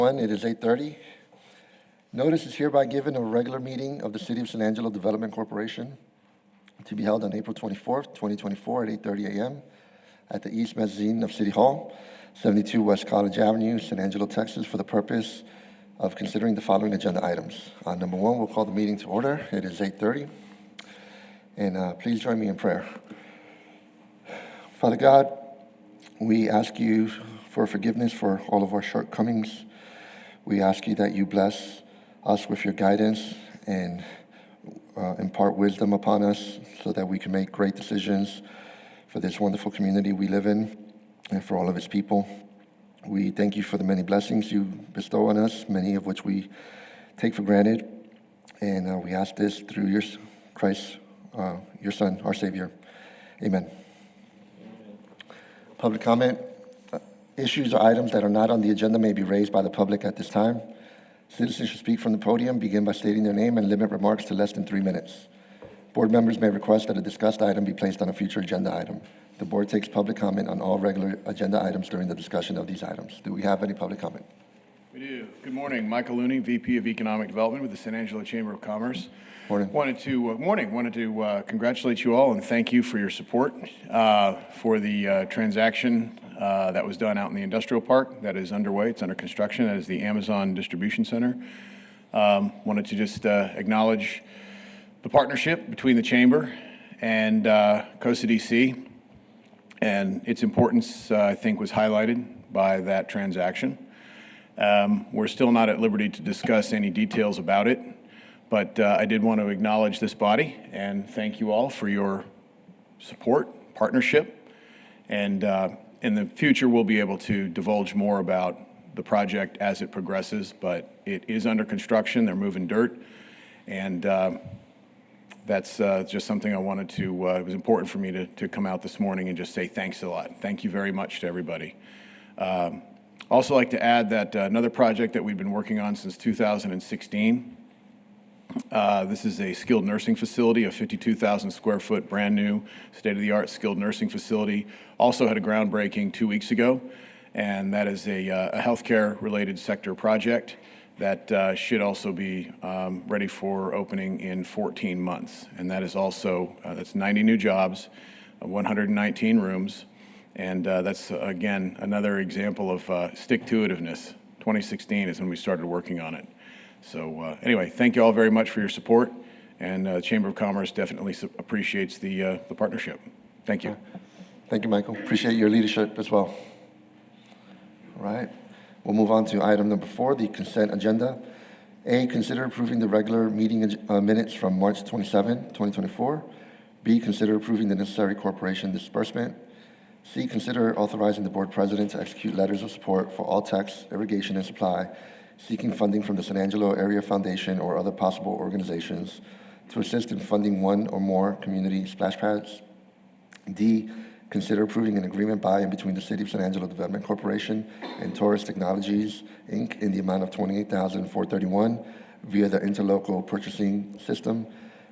It is 8:30. Notice is hereby given of a regular meeting of the City of San Angelo Development Corporation to be held on April 24th, 2024 at 8:30 a.m. at the East Mezzanine of City Hall, 72 West College Avenue, San Angelo, Texas, for the purpose of considering the following agenda items. Number one, we'll call the meeting to order. It is 8:30. And please join me in prayer. Father God, we ask you for forgiveness for all of our shortcomings. We ask you that you bless us with your guidance and impart wisdom upon us so that we can make great decisions for this wonderful community we live in and for all of its people. We thank you for the many blessings you bestow on us, many of which we take for granted. And we ask this through your Christ, your Son, our Savior. Amen. Public comment. Issues or items that are not on the agenda may be raised by the public at this time. Citizens should speak from the podium, begin by stating their name, and limit remarks to less than 3 minutes. Board members may request that a discussed item be placed on a future agenda item. The board takes public comment on all regular agenda items during the discussion of these items. Do we have any public comment? We do. Good morning. Michael Looney, VP of Economic Development with the San Angelo Chamber of Commerce. Morning. Wanted to congratulate you all and thank you for your support for the transaction that was done out in the industrial park that is underway. It's under construction. That is the Amazon Distribution Center. Wanted to just acknowledge the partnership between the Chamber and COSA DC, and its importance, I think, was highlighted by that transaction. We're still not at liberty to discuss any details about it, but I did want to acknowledge this body and thank you all for your support, partnership, and in the future, we'll be able to divulge more about the project as it progresses, but it is under construction. They're moving dirt, and that's just something I wanted to, it was important for me to come out this morning and just say thanks a lot. Thank you very much to everybody. Also like to add that another project that we've been working on since 2016, this is a skilled nursing facility, a 52,000 square foot brand new state-of-the-art skilled nursing facility. Also had a groundbreaking 2 weeks ago, and that is a healthcare related sector project that should also be ready for opening in 14 months. And that is also, that's 90 new jobs, 119 rooms, and that's again another example of stick-to-itiveness. 2016 is when we started working on it. So anyway, thank you all very much for your support, and the Chamber of Commerce definitely appreciates the partnership. Thank you. Thank you, Michael. Appreciate your leadership as well. All right. We'll move on to item number 4, the consent agenda. A, consider approving the regular meeting minutes from March 27, 2024. B, consider approving the necessary corporation disbursement. C, consider authorizing the board president to execute letters of support for all tax, irrigation, and supply seeking funding from the San Angelo Area Foundation or other possible organizations to assist in funding one or more community splash pads. D, consider approving an agreement by and between the City of San Angelo Development Corporation and Taurus Technologies, Inc. in the amount of $28,431 via the Interlocal Purchasing System,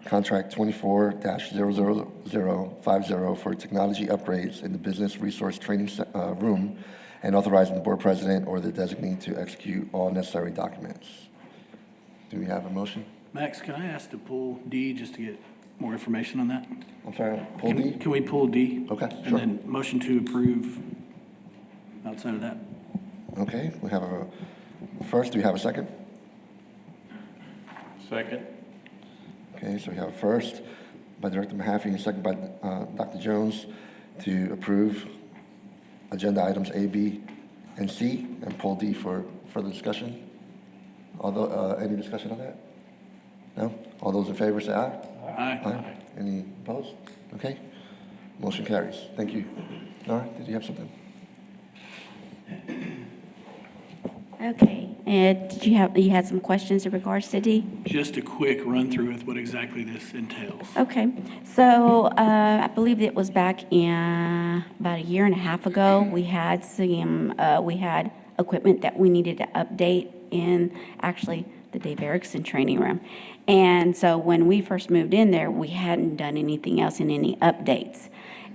Contract 24-00050 for technology upgrades in the Business Resource Training Room, and authorizing the board president or the designee to execute all necessary documents. Do we have a motion? Max, can I ask to pull D just to get more information on that? I'm sorry, pull D? Can we pull D? Okay, And sure. then motion to approve outside of that? Okay, we have a first. Do we have a second? Second. Okay, so we have a first by Director Mahaffey and a second by Dr. Jones to approve agenda items A, B, and C, and pull D for further discussion. Although, any discussion on that? No? All those in favor say aye. Aye. Aye. Any opposed? Okay. Motion carries. Thank you. Nora, did you have something? Okay, and you had some questions in regards to D? Just a quick run through with what exactly this entails. Okay, so I believe it was back in about a year and a half ago, we had equipment that we needed to update in actually the Dave Erickson training room. And so when we first moved in there, we hadn't done anything else in any updates.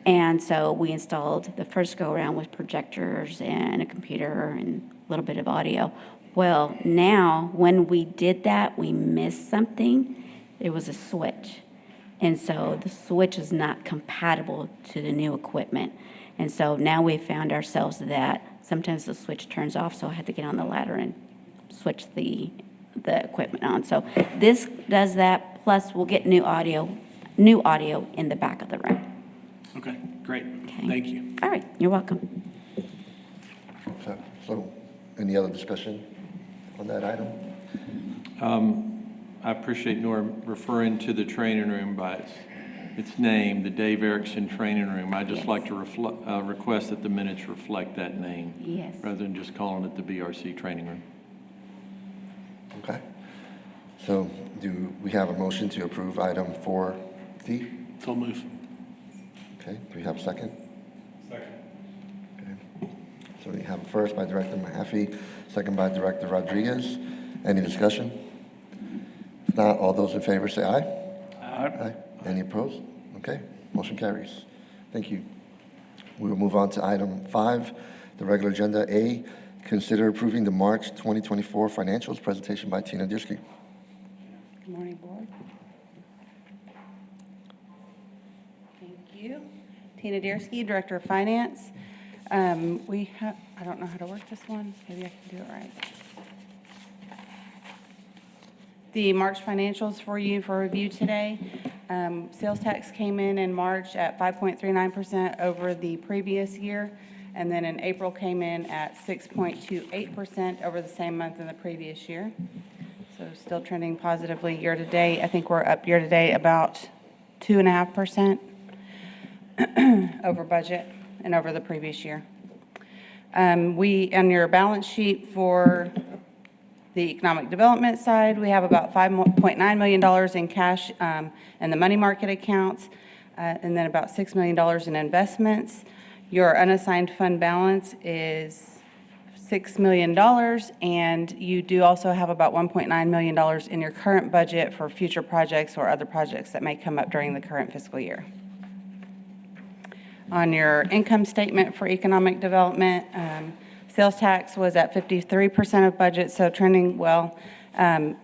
And so we installed the first go around with projectors and a computer and a little bit of audio. Well, now, when we did that, we missed something. There was a switch. And so the switch is not compatible to the new equipment. And so now we found ourselves that sometimes the switch turns off, so I had to get on the ladder and switch the equipment on. So this does that, plus we'll get new audio in the back of the room. Okay, great. Okay. Thank you. All right, you're welcome. Okay, so any other discussion on that item? I appreciate Nora referring to the training room by its name, the Dave Erickson Training Room. I'd just Yes. like to request that the minutes reflect that name. Yes. Rather than just calling it the BRC Training Room. Okay. So do we have a motion to approve item 4D? So move. Okay, do we have a second? Second. Okay. So we have a first by Director Mahaffey, second by Director Rodriguez. Any discussion? If not, all those in favor say aye. Aye. Any opposed? Okay, motion carries. Thank you. We will move on to item 5, the regular agenda. A, consider approving the March 2024 financials, presentation by Tina Dierski. Good morning, Board. Thank you. Tina Dierski, Director of Finance. We have, I don't know how to work this one. Maybe I can do it right. The March financials for you for review today. Sales tax came in March at 5.39% over the previous year, and then in April came in at 6.28% over the same month in the previous year. So still trending positively year-to-date. I think we're up year-to-date about 2.5% over budget and over the previous year. On your balance sheet for the economic development side, we have about $5.9 million in cash in the money market accounts, and then about $6 million in investments. Your unassigned fund balance is $6 million, and you do also have about $1.9 million in your current budget for future projects or other projects that may come up during the current fiscal year. On your income statement for economic development, sales tax was at 53% of budget, so trending well.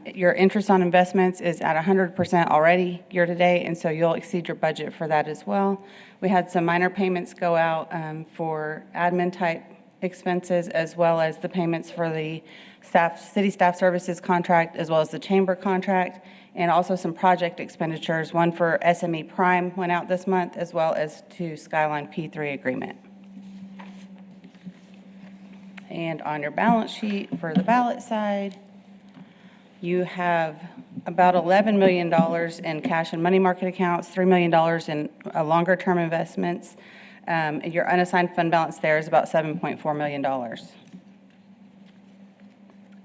Your interest on investments is at 100% already year-to-date, and so you'll exceed your budget for that as well. We had some minor payments go out for admin-type expenses, as well as the payments for the city staff services contract, as well as the chamber contract, and also some project expenditures. One for SME Prime went out this month, as well as to Skyline P3 agreement. And on your balance sheet for the ballot side, you have about $11 million in cash and money market accounts, $3 million in longer-term investments. Your unassigned fund balance there is about $7.4 million.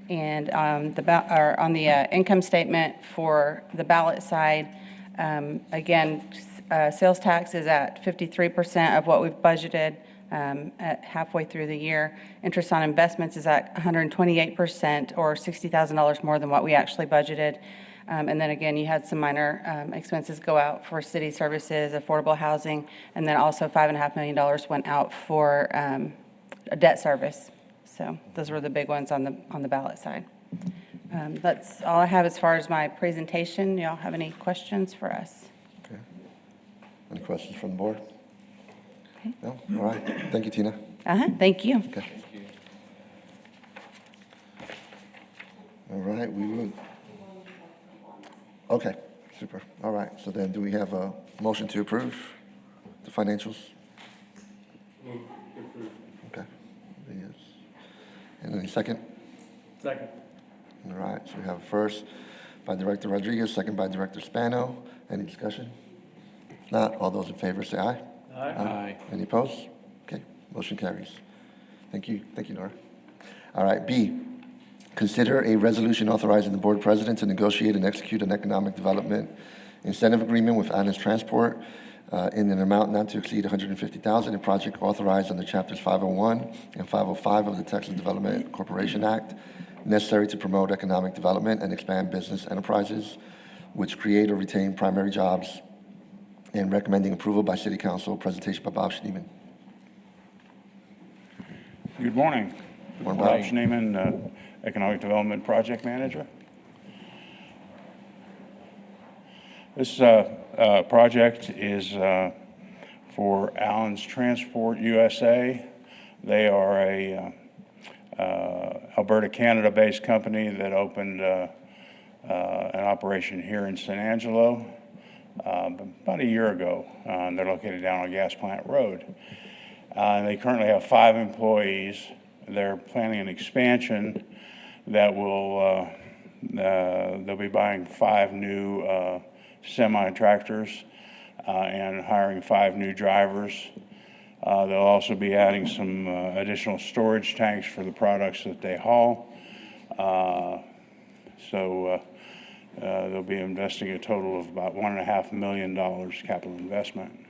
And on the income statement for the ballot side, again, sales tax is at 53% of what we've budgeted at halfway through the year. Interest on investments is at 128%, or $60,000 more than what we actually budgeted. And then again, you had some minor expenses go out for city services, affordable housing, and then also $5.5 million went out for a debt service. So those were the big ones on the ballot side. That's all I have as far as my presentation. Y'all have any questions for us? Okay. Any questions from the board? No? All right. Thank you, Tina. Thank you. Okay. All right, we will. Okay, super. All right, so then do we have a motion to approve the financials? Okay. Yes. And any second? Second. All right, so we have a first by Director Rodriguez, second by Director Spano. Any discussion? If not, all those in favor say aye. Aye. Any opposed? Okay, motion carries. Thank you, Nora. All right, B, consider a resolution authorizing the board president to negotiate and execute an economic development incentive agreement with Adams Transport in an amount not to exceed $150,000, a project authorized under Chapters 501 and 505 of the Texas Development Corporation Act, necessary to promote economic development and expand business enterprises which create or retain primary jobs, and recommending approval by City Council. Presentation by Bob Schneeman. Good morning. Morning, Bob Bob. Schneeman, Economic Development Project Manager. This project is for Allen's Transport USA. They are a Alberta, Canada-based company that opened an operation here in San Angelo about a year ago. They're located down on Gas Plant Road. And they currently have 5 employees. They're planning an expansion that will, they'll be buying 5 new semi-tractors and hiring 5 new drivers. They'll also be adding some additional storage tanks for the products that they haul. They'll be investing a total of about $1.5 million capital investment.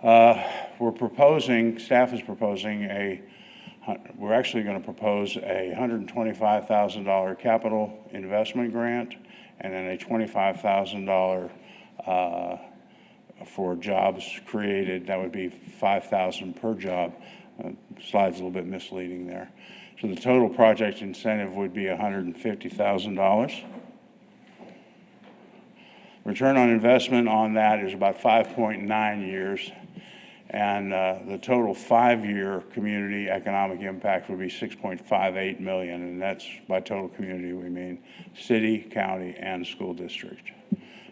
We're proposing, staff is proposing we're actually going to propose a $125,000 capital investment grant and then a $25,000 for jobs created. That would be $5,000 per job. Slide's a little bit misleading there. So the total project incentive would be $150,000. Return on investment on that is about 5.9 years. And the total 5-year community economic impact would be $6.58 million. And that's by total community, we mean city, county, and school district.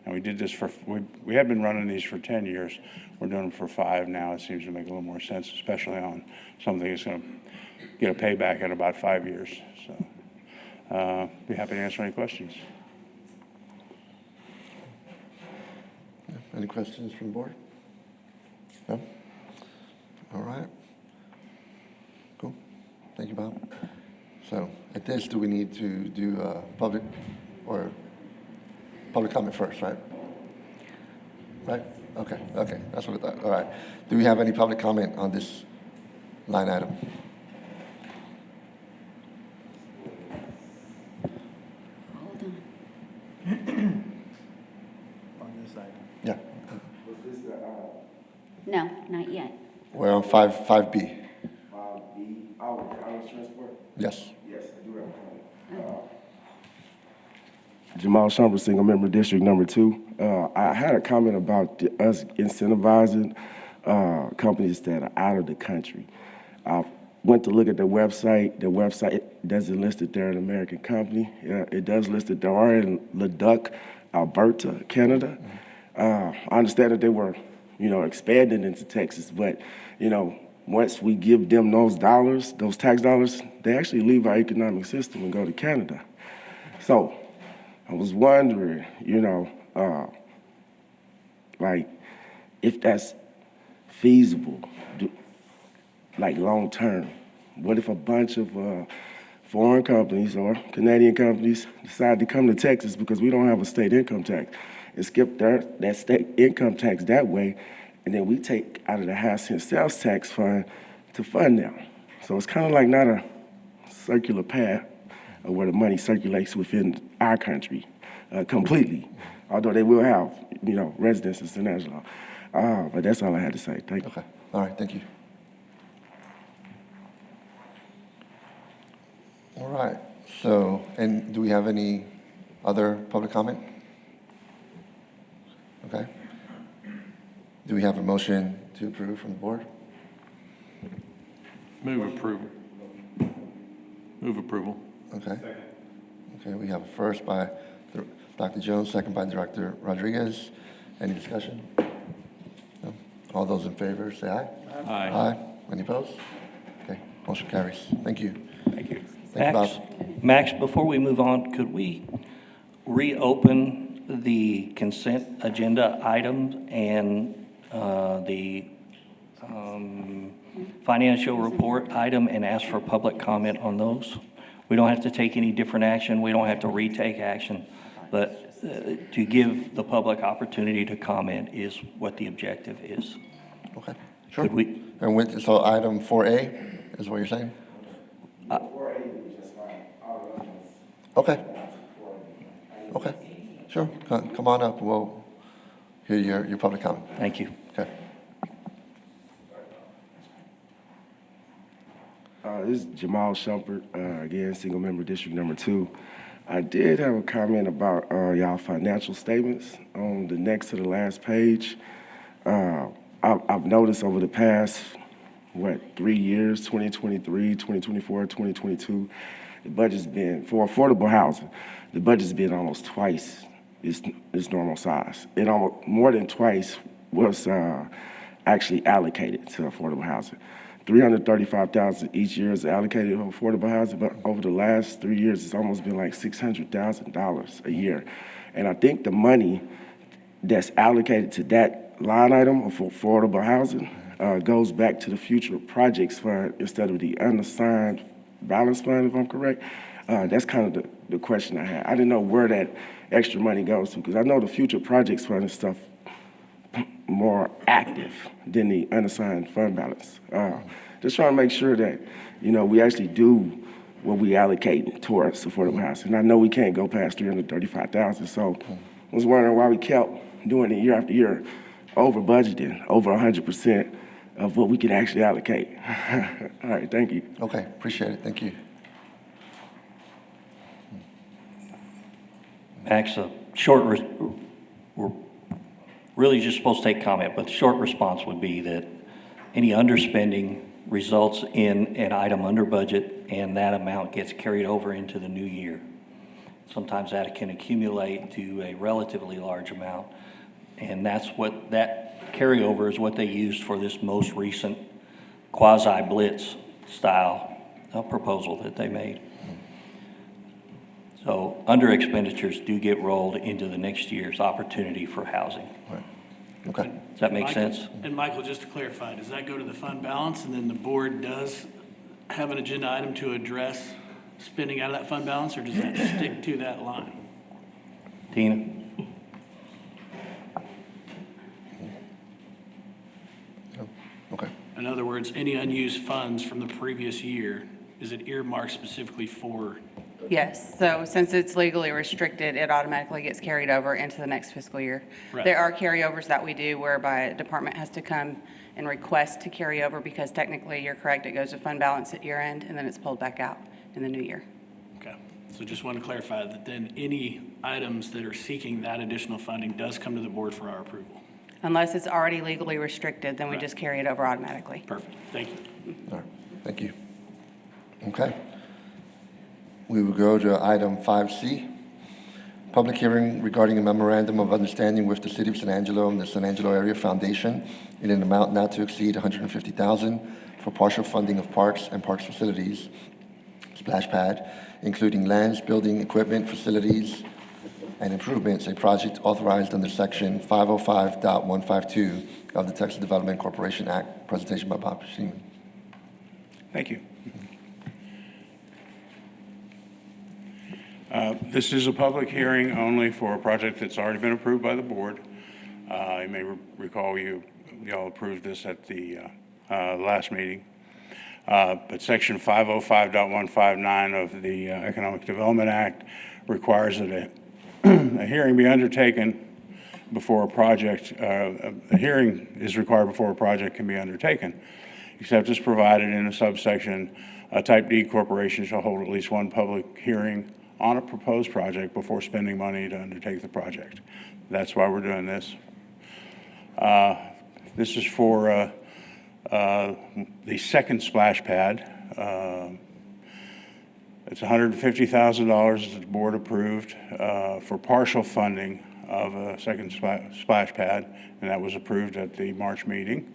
And we did this we had been running these for 10 years. We're doing them for 5 now. It seems to make a little more sense, especially on something that's going to get a payback at about 5 years. So be happy to answer any questions. Any questions from the board? No? All right. Cool. Thank you, Bob. So at this, do we need to do public comment first, right? Right? Okay, that's what I thought. All right. Do we have any public comment on this line item? Hold on. On this item. Yeah. No, not yet. We're on 5B. 5B, Allen's Transport? Yes. Yes, I do have a comment. Jamal Shumper, single member District Number 2. I had a comment about us incentivizing companies that are out of the country. I went to look at their website. Their website doesn't list that they're an American company. It does list that they are in Leduc, Alberta, Canada. I understand that they were, expanding into Texas, but, once we give them those dollars, those tax dollars, they actually leave our economic system and go to Canada. So I was wondering, if that's feasible, long term. What if a bunch of foreign companies or Canadian companies decide to come to Texas because we don't have a state income tax and skip that state income tax that way, and then we take out of the half-cent sales tax fund to fund them. So it's kind of like not a circular path where the money circulates within our country completely, although they will have, residents in San Angelo. But that's all I had to say. Thank you. Okay. All right. Thank you. All right. So, and do we have any other public comment? Okay. Do we have a motion to approve from the board? Move approval. Move approval. Okay. Okay, we have a first by Dr. Jones, second by Director Rodriguez. Any discussion? No? All those in favor, say aye. Aye. Aye. Any opposed? Okay, motion carries. Thank you. Thank you. Thank you, Bob. Max, before we move on, could we reopen the consent agenda items and the financial report item and ask for public comment on those? We don't have to take any different action. We don't have to retake action. But to give the public opportunity to comment is what the objective is. Okay, sure. Could we? And so item 4A is what you're saying? 4A is just fine. Okay. Okay, sure. Come on up. We'll hear your public comment. Thank you. Okay. this is Jamal Shumpert, again, single member District Number 2. I did have a comment about y'all financial statements on the next to the last page. I've noticed over the past, 3 years, 2023, 2024, 2022, the budget's been, for affordable housing, the budget's been almost twice its normal size. It almost, more than twice was actually allocated to affordable housing. $335,000 each year is allocated to affordable housing, but over the last 3 years, it's almost been like $600,000 a year. And I think the money that's allocated to that line item of affordable housing goes back to the future projects fund instead of the unassigned balance fund, if I'm correct. That's kind of the question I had. I didn't know where that extra money goes to, because I know the future projects fund and stuff more active than the unassigned fund balance. Just trying to make sure that, we actually do what we allocate towards affordable housing. And I know we can't go past $335,000, so I was wondering why we kept doing it year after year, over budgeting, over 100% of what we can actually allocate. All right, thank you. Okay, appreciate it. Thank you. Max, we're really just supposed to take comment, but the short response would be that any underspending results in an item under budget, and that amount gets carried over into the new year. Sometimes that can accumulate to a relatively large amount, and that carryover is what they used for this most recent quasi-blitz style proposal that they made. So under expenditures do get rolled into the next year's opportunity for housing. Right. Okay. Does that make sense? And Michael, just to clarify, does that go to the fund balance and then the board does have an agenda item to address spending out of that fund balance, or does that stick to that line? Tina? Okay. In other words, any unused funds from the previous year, is it earmarked specifically for? Yes, so since it's legally restricted, it automatically gets carried over into the next fiscal year. Right. There are carryovers that we do whereby a department has to come and request to carry over, because technically, you're correct, it goes to fund balance at year end, and then it's pulled back out in the new year. Okay, so just want to clarify that then any items that are seeking that additional funding does come to the board for our approval. Unless it's already legally restricted, then we Right. just carry it over automatically. Perfect, thank you. All right. Thank you. Okay. We will go to item 5C. Public hearing regarding a memorandum of understanding with the City of San Angelo and the San Angelo Area Foundation in an amount not to exceed $150,000 for partial funding of parks and parks facilities, splash pad, including lands, building, equipment, facilities, and improvements, a project authorized under Section 505.152 of the Texas Development Corporation Act. Presentation by Bob Sheeman. Thank you. This is a public hearing only for a project that's already been approved by the board. You may recall y'all approved this at the last meeting. But Section 505.159 of the Economic Development Act requires that a hearing be undertaken before a project, a hearing is required before a project can be undertaken, except as provided in a subsection, a Type D corporation shall hold at least one public hearing on a proposed project before spending money to undertake the project. That's why we're doing this. This is for the second splash pad. It's $150,000 that the board approved for partial funding of a second splash pad, and that was approved at the March meeting.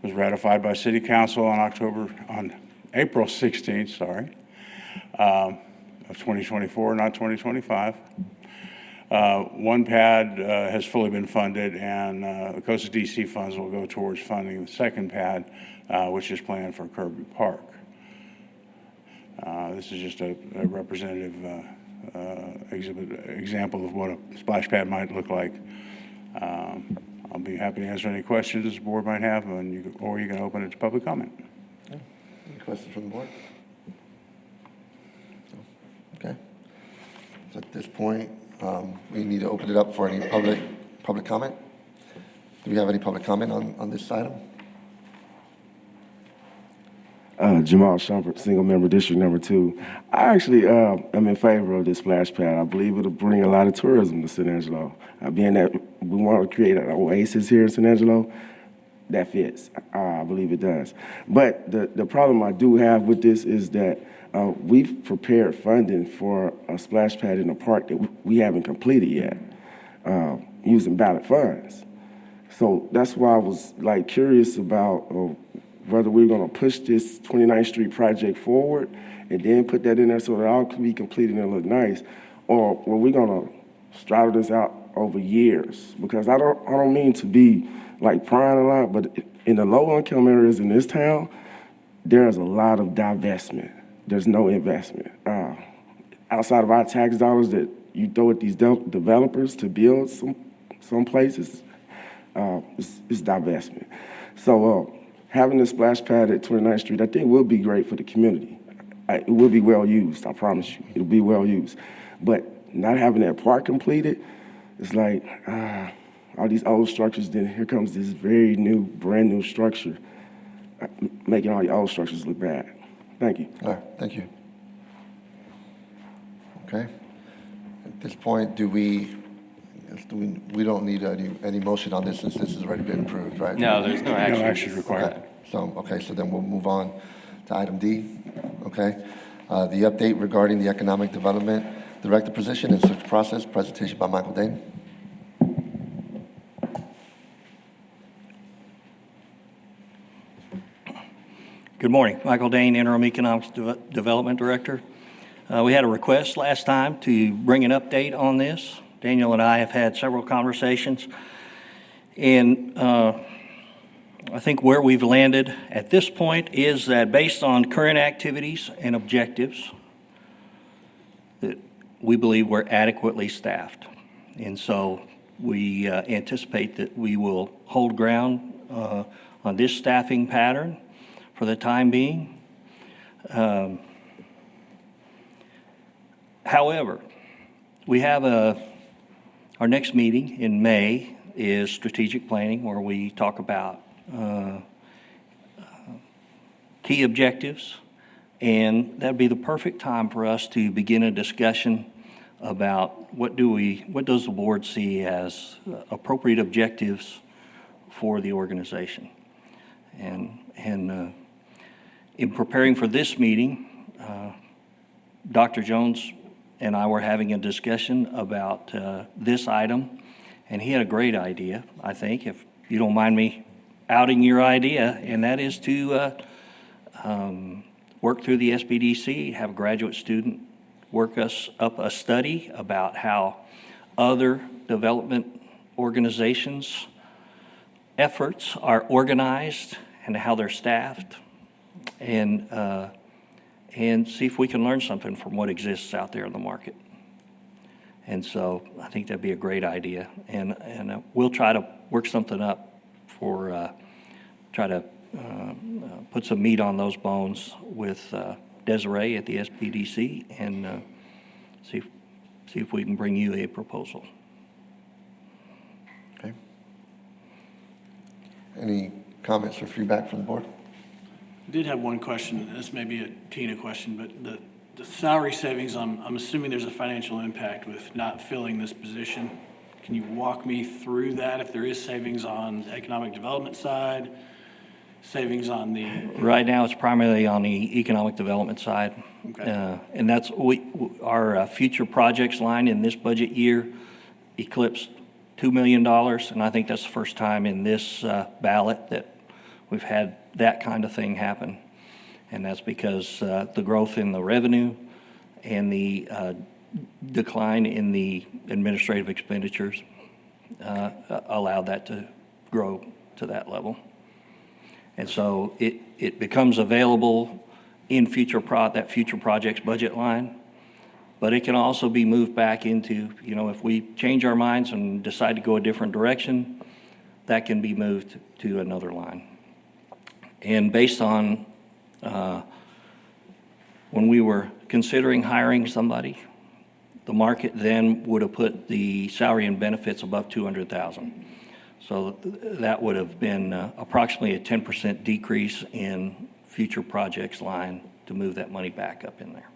It was ratified by City Council on April 16th, of 2024, not 2025. One pad has fully been funded, and the Costa DC funds will go towards funding the second pad, which is planned for Kirby Park. This is just a representative example of what a splash pad might look like. I'll be happy to answer any questions the board might have, or you can open it to public comment. Any questions from the board? Okay. So at this point, we need to open it up for any public comment. Do we have any public comment on this item? Jamal Shumpert, single member, District Number 2. I actually am in favor of this splash pad. I believe it'll bring a lot of tourism to San Angelo. Being that we want to create an oasis here in San Angelo, that fits. I believe it does. But the problem I do have with this is that we've prepared funding for a splash pad in the park that we haven't completed yet, using ballot funds. So that's why I was like curious about whether we're going to push this 29th Street project forward and then put that in there so that it all can be completed and look nice, or were we going to straddle this out over years? Because I don't mean to be like prying a lot, but in the low-income areas in this town, there's a lot of divestment. There's no investment. Outside of our tax dollars that you throw at these developers to build some places, it's divestment. So having this splash pad at 29th Street, I think will be great for the community. It will be well used, I promise you. It'll be well used. But not having that park completed, it's like all these old structures, then here comes this very new, brand new structure, making all the old structures look bad. Thank you. All right, thank you. Okay. At this point, we don't need any motion on this since this has already been approved, right? No, there's no action. No action required. Okay, so then we'll move on to item D, okay? The update regarding the Economic Development Director position and search process, presentation by Michael Dane. Good morning. Michael Dane, Interim Economic Development Director. We had a request last time to bring an update on this. Daniel and I have had several conversations, and I think where we've landed at this point is that based on current activities and objectives, that we believe we're adequately staffed. And so we anticipate that we will hold ground on this staffing pattern for the time being. However, we have our next meeting in May is strategic planning, where we talk about key objectives, and that'd be the perfect time for us to begin a discussion about what does the board see as appropriate objectives for the organization. And in preparing for this meeting, Dr. Jones and I were having a discussion about this item, and he had a great idea, I think, if you don't mind me outing your idea, and that is to work through the SBDC, have a graduate student work us up a study about how other development organizations' efforts are organized and how they're staffed, and see if we can learn something from what exists out there in the market. And so I think that'd be a great idea, and we'll try to work something up for try to put some meat on those bones with Desiree at the SBDC, and see if we can bring you a proposal. Okay. Any comments or feedback from the board? I did have one question. This may be a Tina question, but the salary savings, I'm assuming there's a financial impact with not filling this position. Can you walk me through that? If there is savings on the economic development side, savings on the... Right now, it's primarily on the economic development side. Okay. And that's, our future projects line in this budget year eclipsed $2 million, and I think that's the first time in this ballot that we've had that kind of thing happen. And that's because the growth in the revenue and the decline in the administrative expenditures allowed that to grow to that level. And so it becomes available in that future projects budget line, but it can also be moved back into, if we change our minds and decide to go a different direction, that can be moved to another line. And based on when we were considering hiring somebody, the market then would have put the salary and benefits above $200,000. So that would have been approximately a 10% decrease in future projects line to move that money back up in there.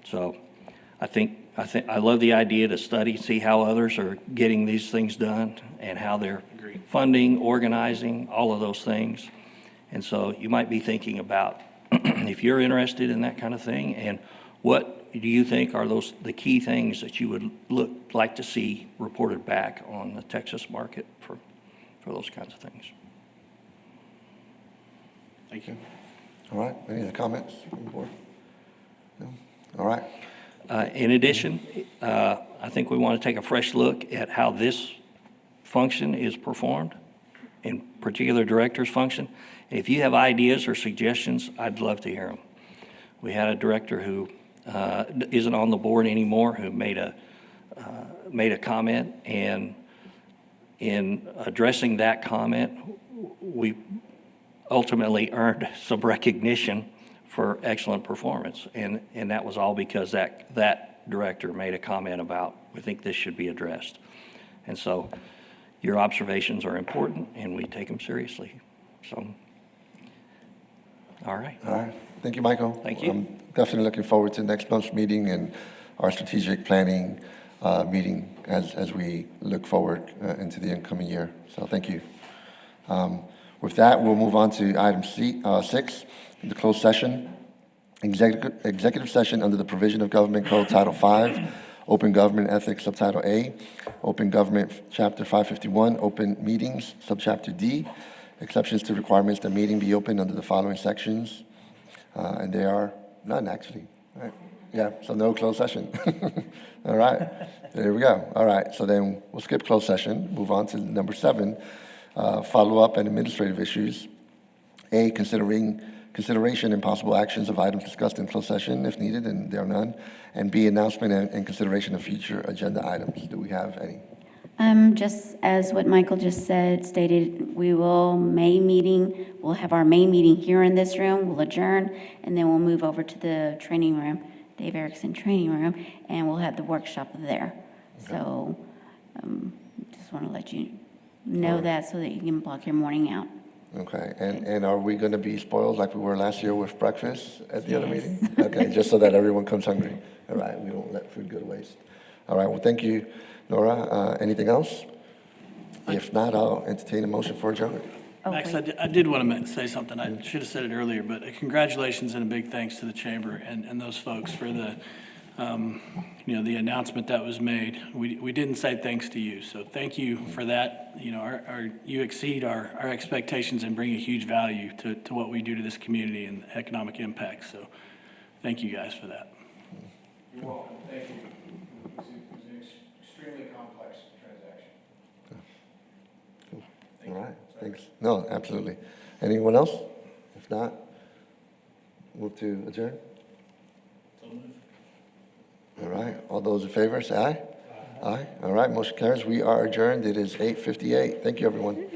So I love the idea to study, see how others are getting these things done and how they're funding, organizing, all of those things. And so you might be thinking about if you're interested in that kind of thing, and what do you think are the key things that you would like to see reported back on the Texas market for those kinds of things? Thank you. All right, any other comments from the board? No? All right, In addition, I think we want to take a fresh look at how this function is performed, in particular director's function. If you have ideas or suggestions, I'd love to hear them. We had a director who isn't on the board anymore who made a comment, and in addressing that comment, we ultimately earned some recognition for excellent performance, and that was all because that director made a comment about, we think this should be addressed. And so your observations are important, and we take them seriously. So, all right. all right. Thank you, Michael. Thank you. I'm definitely looking forward to next month's meeting and our strategic planning meeting as we look forward into the incoming year. So thank you. With that, we'll move on to item 6, the closed session. Executive session under the provision of Government Code Title 5, Open Government Ethics, Subtitle A, Open Government Chapter 551, Open Meetings, Subchapter D, exceptions to requirements that meeting be open under the following sections, and there are none, actually. All right. Yeah, so no closed session. All right, there we go. All right, so then we'll skip closed session, move on to number 7, follow-up and administrative issues. A, consideration and possible actions of items discussed in closed session, if needed, and there are none. And B, announcement and consideration of future agenda items. Do we have any? Just as what Michael just stated, we'll have our May meeting here in this room, we'll adjourn, and then we'll move over to the training room, Dave Erickson Training Room, and we'll have the workshop there. So, just want to let you know that so that you can block your morning out. Okay, and are we going to be spoiled like we were last year with breakfast at the other Yes. meeting? Okay, just so that everyone comes hungry. All right, we won't let food go to waste. All right, well, thank you, Nora. Anything else? If not, I'll entertain a motion for adjournment. Max, wait. I did want to say something. I should have said it earlier, but congratulations and a big thanks to the chamber and those folks for the, the announcement that was made. We didn't say thanks to you, so thank you for that. You exceed our expectations and bring a huge value to what we do to this community and economic impact. So thank you guys for that. You're welcome. Thank you. It was an extremely complex transaction. All right, thanks. No, absolutely. Anyone else? If not, move to adjourn. All right, all those in favor, say aye. Aye. All right, motion carries. We are adjourned. It is 8:58. Thank you, everyone.